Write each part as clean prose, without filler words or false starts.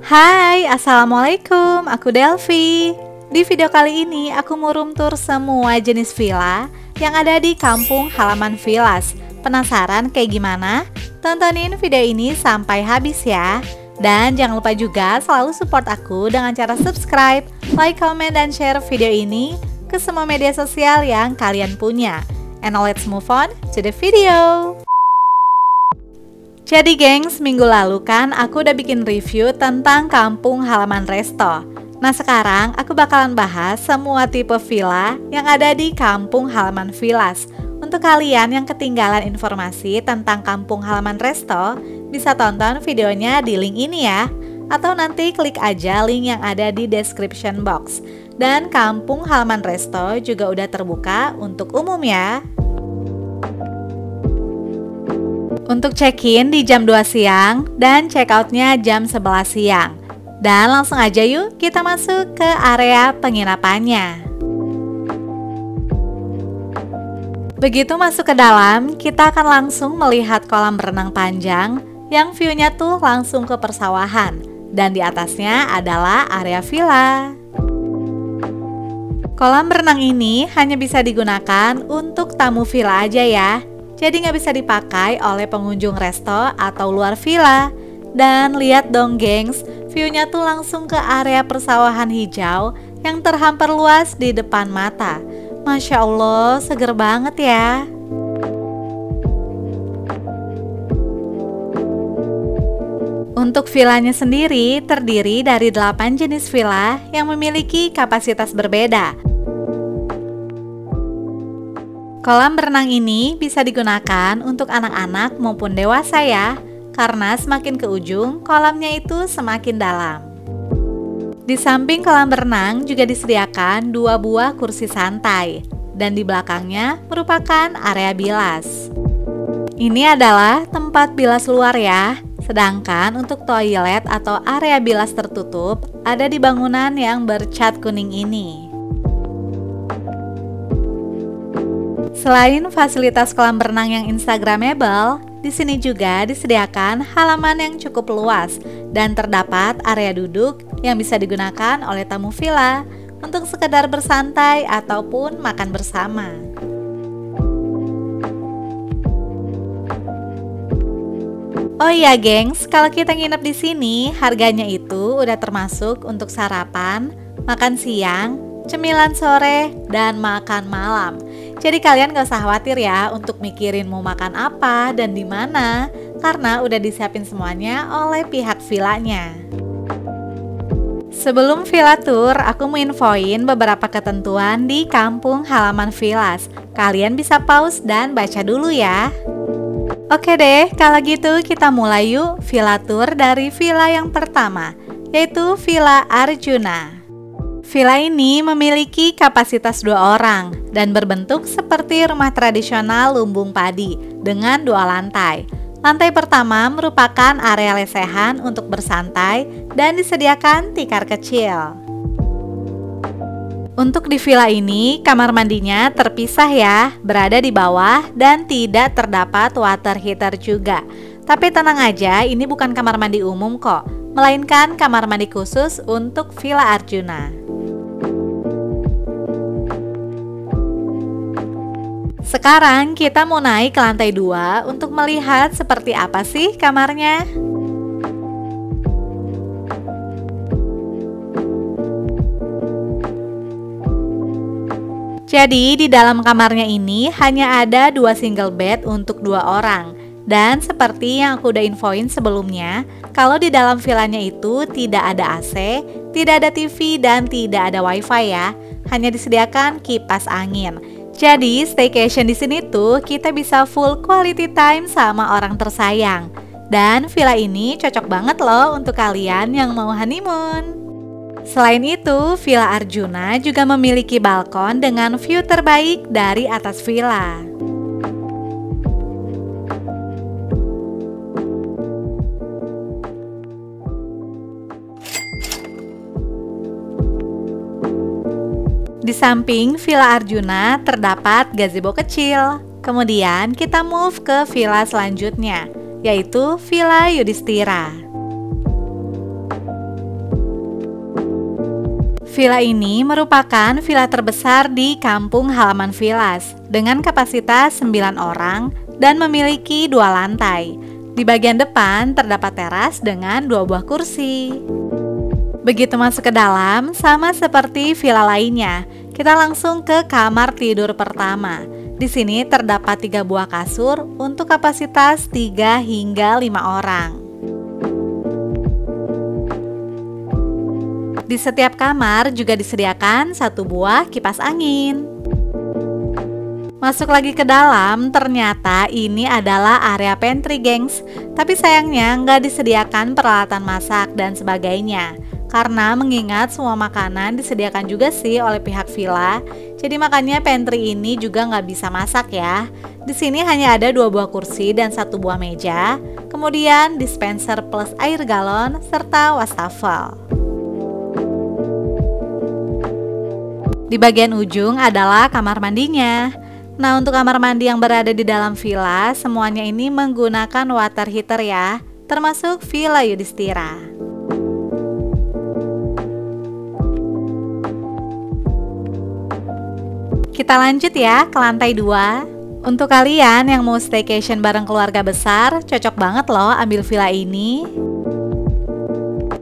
Hai, Assalamualaikum, aku Delvi. Di video kali ini aku mau room tour semua jenis villa yang ada di kampung halaman Villas. Penasaran kayak gimana? Tontonin video ini sampai habis ya. Dan jangan lupa juga selalu support aku dengan cara subscribe, like, comment, dan share video ini ke semua media sosial yang kalian punya. And now let's move on to the video. Jadi gengs, minggu lalu kan aku udah bikin review tentang kampung halaman Resto. Nah sekarang aku bakalan bahas semua tipe villa yang ada di kampung halaman Villas. Untuk kalian yang ketinggalan informasi tentang kampung halaman Resto, bisa tonton videonya di link ini ya. Atau nanti klik aja link yang ada di description box. Dan kampung halaman Resto juga udah terbuka untuk umum ya. Untuk check-in di jam 2 siang dan check-outnya jam 11 siang. Dan langsung aja yuk kita masuk ke area penginapannya. Begitu masuk ke dalam, kita akan langsung melihat kolam renang panjang yang view-nya tuh langsung ke persawahan. Dan di atasnya adalah area villa. Kolam renang ini hanya bisa digunakan untuk tamu villa aja ya. Jadi nggak bisa dipakai oleh pengunjung resto atau luar villa. Dan lihat dong gengs, view-nya tuh langsung ke area persawahan hijau yang terhampar luas di depan mata. Masya Allah, seger banget ya. Untuk villanya sendiri terdiri dari 8 jenis villa yang memiliki kapasitas berbeda. Kolam renang ini bisa digunakan untuk anak-anak maupun dewasa ya, karena semakin ke ujung kolamnya itu semakin dalam. Di samping kolam renang juga disediakan 2 buah kursi santai, dan di belakangnya merupakan area bilas. Ini adalah tempat bilas luar ya, sedangkan untuk toilet atau area bilas tertutup ada di bangunan yang bercat kuning ini. Selain fasilitas kolam renang yang instagramable, di sini juga disediakan halaman yang cukup luas dan terdapat area duduk yang bisa digunakan oleh tamu villa untuk sekedar bersantai ataupun makan bersama. Oh iya gengs, kalau kita nginep di sini, harganya itu udah termasuk untuk sarapan, makan siang, cemilan sore, dan makan malam. Jadi kalian gak usah khawatir ya untuk mikirin mau makan apa dan di mana, karena udah disiapin semuanya oleh pihak villanya. Sebelum villa tour, aku mau infoin beberapa ketentuan di kampung halaman Villas. Kalian bisa pause dan baca dulu ya. Oke deh, kalau gitu kita mulai yuk villa tour dari villa yang pertama, yaitu Villa Arjuna. Villa ini memiliki kapasitas 2 orang dan berbentuk seperti rumah tradisional lumbung padi dengan 2 lantai. Lantai pertama merupakan area lesehan untuk bersantai dan disediakan tikar kecil. Untuk di villa ini, kamar mandinya terpisah ya, berada di bawah dan tidak terdapat water heater juga. Tapi tenang aja, ini bukan kamar mandi umum kok, melainkan kamar mandi khusus untuk Villa Arjuna. Sekarang kita mau naik ke lantai 2 untuk melihat seperti apa sih kamarnya. Jadi di dalam kamarnya ini hanya ada 2 single bed untuk 2 orang. Dan seperti yang aku udah infoin sebelumnya, kalau di dalam villanya itu tidak ada AC, tidak ada TV, dan tidak ada wifi ya. Hanya disediakan kipas angin. Jadi staycation di sini tuh kita bisa full quality time sama orang tersayang. Dan villa ini cocok banget loh untuk kalian yang mau honeymoon. Selain itu, Villa Arjuna juga memiliki balkon dengan view terbaik dari atas villa. Di samping Villa Arjuna terdapat gazebo kecil. Kemudian kita move ke villa selanjutnya, yaitu Villa Yudhistira. Villa ini merupakan villa terbesar di kampung halaman Villas dengan kapasitas 9 orang dan memiliki 2 lantai. Di bagian depan terdapat teras dengan 2 buah kursi. Begitu masuk ke dalam, sama seperti villa lainnya, kita langsung ke kamar tidur pertama. Di sini terdapat 3 buah kasur untuk kapasitas 3 hingga 5 orang. Di setiap kamar juga disediakan 1 buah kipas angin. Masuk lagi ke dalam, ternyata ini adalah area pantry, gengs. Tapi sayangnya nggak disediakan peralatan masak dan sebagainya. Karena mengingat semua makanan disediakan juga sih oleh pihak villa. Jadi makanya pantry ini juga nggak bisa masak ya. Di sini hanya ada 2 buah kursi dan 1 buah meja. Kemudian dispenser plus air galon serta wastafel. Di bagian ujung adalah kamar mandinya. Nah, untuk kamar mandi yang berada di dalam villa, semuanya ini menggunakan water heater ya, termasuk Villa Yudhistira. Kita lanjut ya ke lantai 2. Untuk kalian yang mau staycation bareng keluarga besar, cocok banget loh ambil villa ini.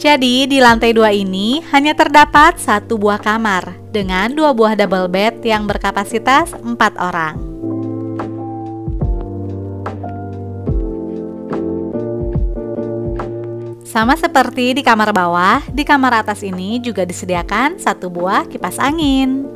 Jadi di lantai 2 ini hanya terdapat 1 buah kamar dengan 2 buah double bed yang berkapasitas 4 orang. Sama seperti di kamar bawah, di kamar atas ini juga disediakan 1 buah kipas angin.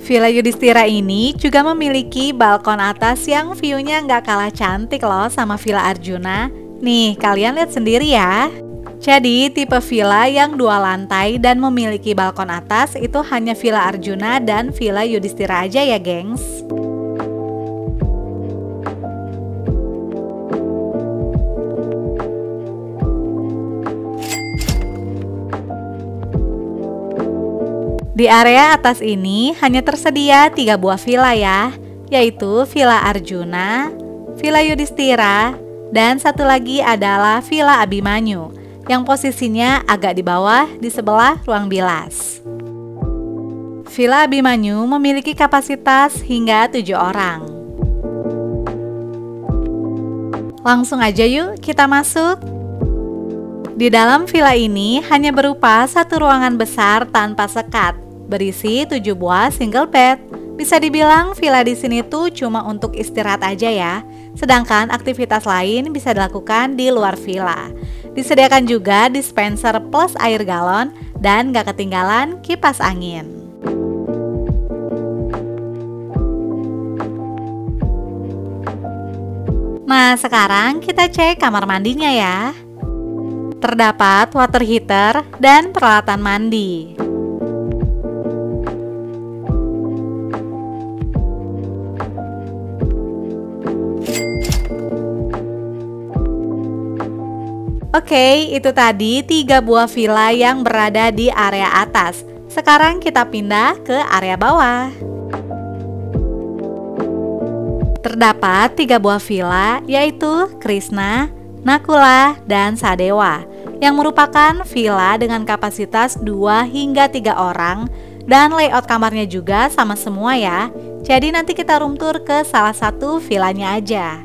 Villa Yudhistira ini juga memiliki balkon atas yang view-nya nggak kalah cantik loh sama Villa Arjuna. Nih, kalian lihat sendiri ya. Jadi, tipe villa yang 2 lantai dan memiliki balkon atas itu hanya Villa Arjuna dan Villa Yudhistira aja ya, gengs. Di area atas ini hanya tersedia 3 buah villa ya, yaitu Villa Arjuna, Villa Yudhistira, dan satu lagi adalah Villa Abhimanyu yang posisinya agak di bawah di sebelah ruang bilas. Villa Abhimanyu memiliki kapasitas hingga 7 orang. Langsung aja yuk kita masuk. Di dalam villa ini hanya berupa 1 ruangan besar tanpa sekat, berisi 7 buah single bed. Bisa dibilang villa di sini tuh cuma untuk istirahat aja ya. Sedangkan aktivitas lain bisa dilakukan di luar villa. Disediakan juga dispenser plus air galon dan gak ketinggalan kipas angin. Nah, sekarang kita cek kamar mandinya ya. Terdapat water heater dan peralatan mandi. Oke, itu tadi 3 buah villa yang berada di area atas. Sekarang kita pindah ke area bawah. Terdapat 3 buah villa, yaitu Krishna, Nakula, dan Sadewa, yang merupakan villa dengan kapasitas 2 hingga 3 orang, dan layout kamarnya juga sama semua ya. Jadi nanti kita room tour ke salah satu villanya aja.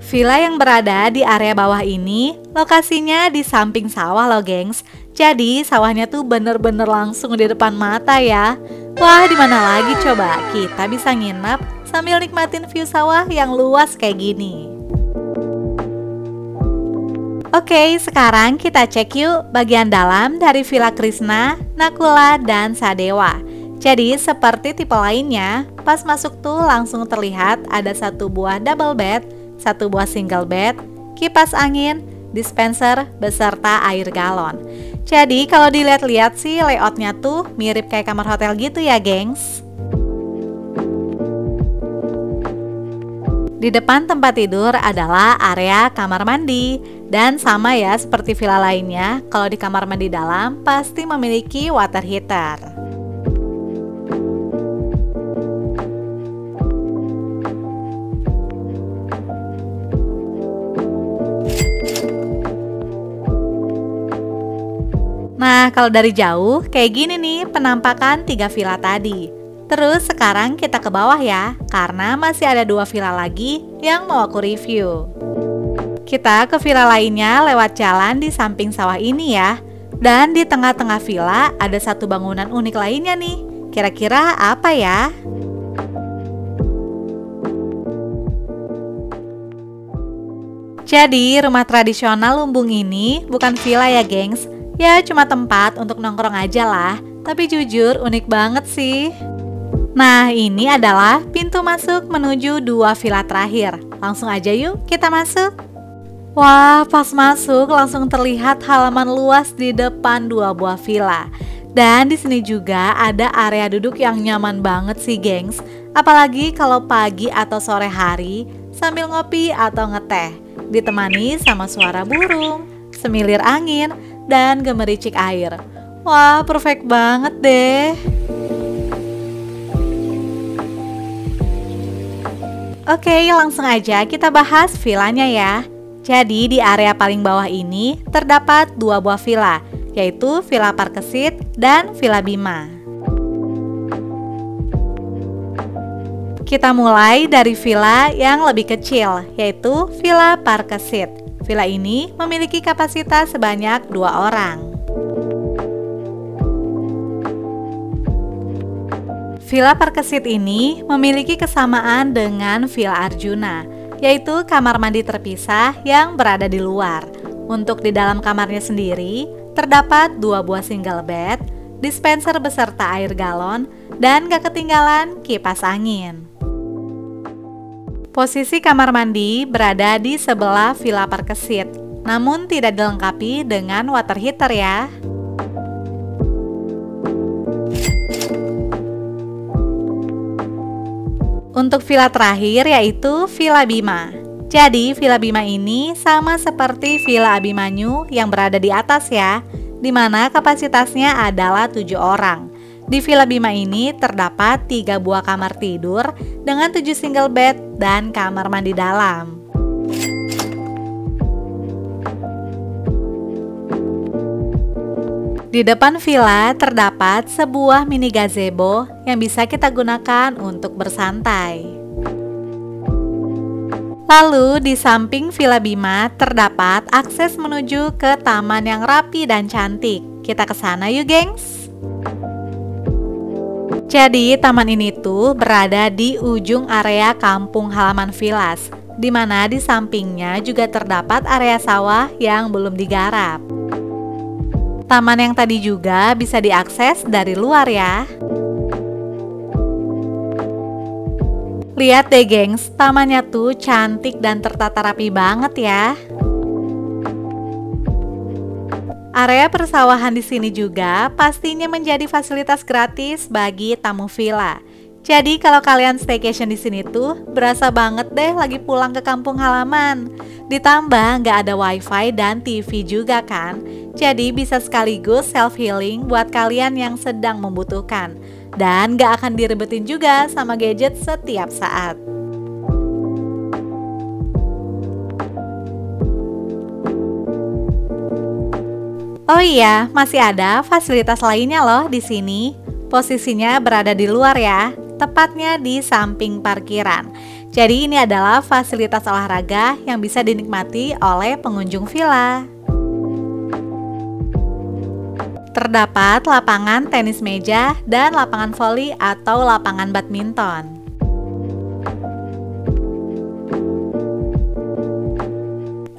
Villa yang berada di area bawah ini lokasinya di samping sawah loh gengs. Jadi sawahnya tuh bener-bener langsung di depan mata ya. Wah, dimana lagi coba kita bisa nginep sambil nikmatin view sawah yang luas kayak gini. Oke, sekarang kita cek yuk bagian dalam dari Villa Krishna, Nakula, dan Sadewa. Jadi seperti tipe lainnya, pas masuk tuh langsung terlihat ada 1 buah double bed, 1 buah single bed, kipas angin, dispenser, beserta air galon. Jadi kalau dilihat-lihat sih layoutnya tuh mirip kayak kamar hotel gitu ya gengs. Di depan tempat tidur adalah area kamar mandi. Dan sama ya seperti villa lainnya, kalau di kamar mandi dalam pasti memiliki water heater. Nah, kalau dari jauh, kayak gini nih penampakan 3 villa tadi. Terus sekarang kita ke bawah ya, karena masih ada 2 villa lagi yang mau aku review. Kita ke villa lainnya lewat jalan di samping sawah ini ya. Dan di tengah-tengah villa ada satu bangunan unik lainnya nih. Kira-kira apa ya? Jadi, rumah tradisional lumbung ini bukan villa ya, gengs. Ya, cuma tempat untuk nongkrong aja lah. Tapi jujur, unik banget sih. Nah, ini adalah pintu masuk menuju 2 villa terakhir. Langsung aja yuk, kita masuk. Wah, pas masuk langsung terlihat halaman luas di depan 2 buah villa. Dan di sini juga ada area duduk yang nyaman banget sih, gengs. Apalagi kalau pagi atau sore hari sambil ngopi atau ngeteh, ditemani sama suara burung, semilir angin, dan gemericik air. Wah, perfect banget deh. Oke, langsung aja kita bahas villanya ya. Jadi di area paling bawah ini terdapat 2 buah villa, yaitu Villa Parkesit dan Villa Bima. Kita mulai dari villa yang lebih kecil, yaitu Villa Parkesit. Villa ini memiliki kapasitas sebanyak 2 orang. Villa Parkesit ini memiliki kesamaan dengan Villa Arjuna, yaitu kamar mandi terpisah yang berada di luar. Untuk di dalam kamarnya sendiri, terdapat 2 buah single bed, dispenser beserta air galon, dan gak ketinggalan kipas angin. Posisi kamar mandi berada di sebelah Villa Parkesit, namun tidak dilengkapi dengan water heater ya. Untuk villa terakhir yaitu Villa Bima. Jadi Villa Bima ini sama seperti Villa Abimanyu yang berada di atas ya, di mana kapasitasnya adalah 7 orang. Di Villa Bima ini terdapat 3 buah kamar tidur dengan 7 single bed dan kamar mandi dalam. Di depan villa terdapat sebuah mini gazebo yang bisa kita gunakan untuk bersantai. Lalu di samping Villa Bima terdapat akses menuju ke taman yang rapi dan cantik. Kita ke sana yuk, gengs. Jadi taman ini tuh berada di ujung area kampung halaman Villas, di mana di sampingnya juga terdapat area sawah yang belum digarap. Taman yang tadi juga bisa diakses dari luar ya. Lihat deh gengs, tamannya tuh cantik dan tertata rapi banget ya. Area persawahan di sini juga pastinya menjadi fasilitas gratis bagi tamu villa. Jadi kalau kalian staycation di sini tuh berasa banget deh lagi pulang ke kampung halaman. Ditambah nggak ada wifi dan TV juga kan. Jadi bisa sekaligus self healing buat kalian yang sedang membutuhkan. Dan nggak akan direbetin juga sama gadget setiap saat. Oh iya, masih ada fasilitas lainnya loh di sini. Posisinya berada di luar ya, tepatnya di samping parkiran. Jadi ini adalah fasilitas olahraga yang bisa dinikmati oleh pengunjung villa. Terdapat lapangan tenis meja dan lapangan voli atau lapangan badminton.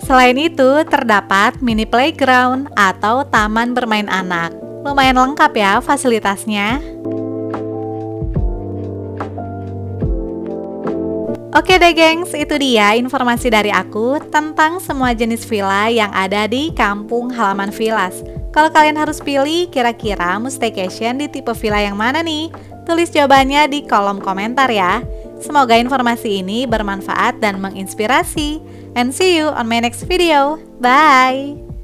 Selain itu, terdapat mini playground atau taman bermain anak. Lumayan lengkap ya fasilitasnya. Oke deh gengs, itu dia informasi dari aku tentang semua jenis villa yang ada di kampung halaman Villas. Kalau kalian harus pilih, kira-kira mau staycation di tipe villa yang mana nih? Tulis jawabannya di kolom komentar ya. Semoga informasi ini bermanfaat dan menginspirasi. And see you on my next video. Bye!